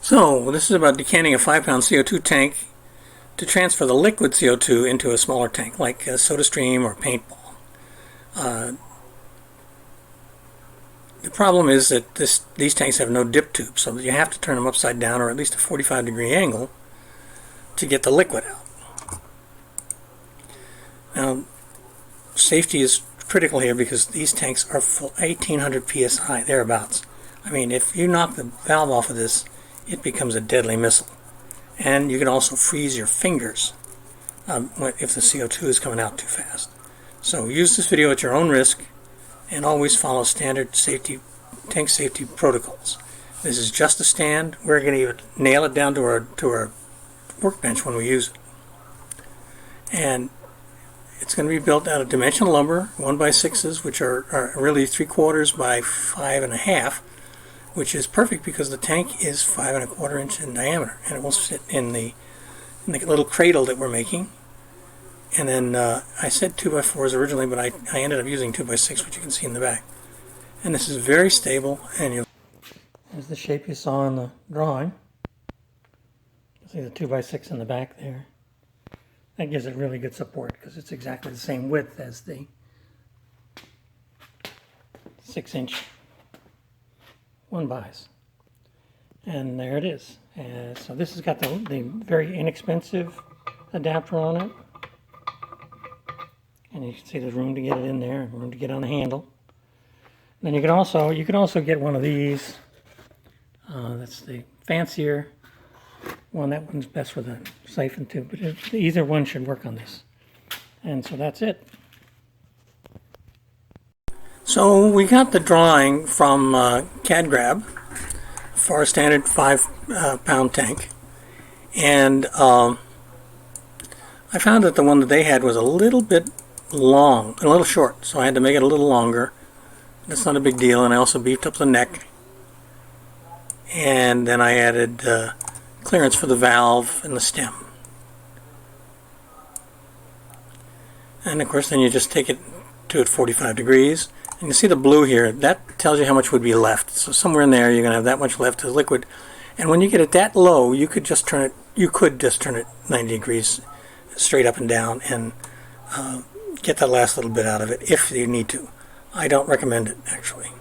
So this is about decanting a 5-pound CO2 tank to transfer the liquid CO2 into a smaller tank like SodaStream or Paintball. The problem is that these tanks have no dip tube, so you have to turn them upside down or at least a 45-degree angle to get the liquid out. Now, safety is critical here because these tanks are full 1800 psi, thereabouts. I mean, if you knock the valve off of this, it becomes a deadly missile. And you can also freeze your fingers if the CO2 is coming out too fast. So use this video at your own risk and always follow standard tank safety protocols. This is just a stand. We're going to even nail it down to our workbench when we use it. And it's going to be built out of dimensional lumber, 1x6s, which are really 3/4 by 5.5, which is perfect because the tank is 5¼ inch in diameter, and it will sit in the little cradle that we're making. And then I said 2x4s originally, but I ended up using 2x6, which you can see in the back. And this is very stable, and there's the shape you saw in the drawing. You see the 2x6 in the back there. That gives it really good support because it's exactly the same width as the 6-inch 1x. And there it is. So this has got the very inexpensive adapter on it. And you can see there's room to get it in there, and room to get on the handle. Then you can also get one of these. That's the fancier one. That one's best for the siphon tube, but either one should work on this. And so that's it. So we got the drawing from CAD for a standard 5-pound tank, and I found that the one that they had was a little bit long, a little short, so I had to make it a little longer. That's not a big deal, and I also beefed up the neck, and then I added clearance for the valve and the stem. And of course then you just take it to 45 degrees, and you see the blue here, that tells you how much would be left. So somewhere in there you're going to have that much left as liquid, and when you get it that low, you could just turn it 90 degrees straight up and down and get that last little bit out of it if you need to. I don't recommend it, actually.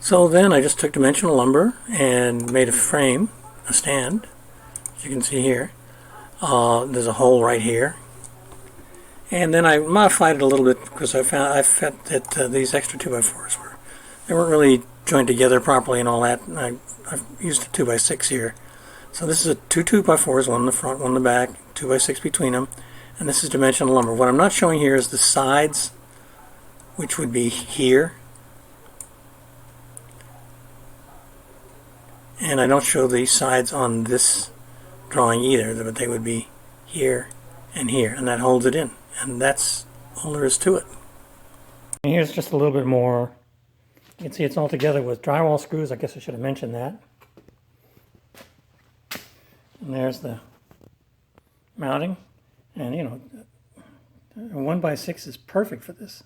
So then I just took dimensional lumber and made a frame, a stand, as you can see here. There's a hole right here. And then I modified it a little bit because I felt that these extra 2x4s weren't really joined together properly and all that. And I've used a 2x6 here. So this is a two 2x4s, one in the front, one in the back, 2x6 between them. And this is dimensional lumber. What I'm not showing here is the sides, which would be here. And I don't show the sides on this drawing either, but they would be here and here, and that holds it in. And that's all there is to it. And here's just a little bit more. You can see it's all together with drywall screws. I guess I should have mentioned that. And there's the mounting. And you know, a 1x6 is perfect for this.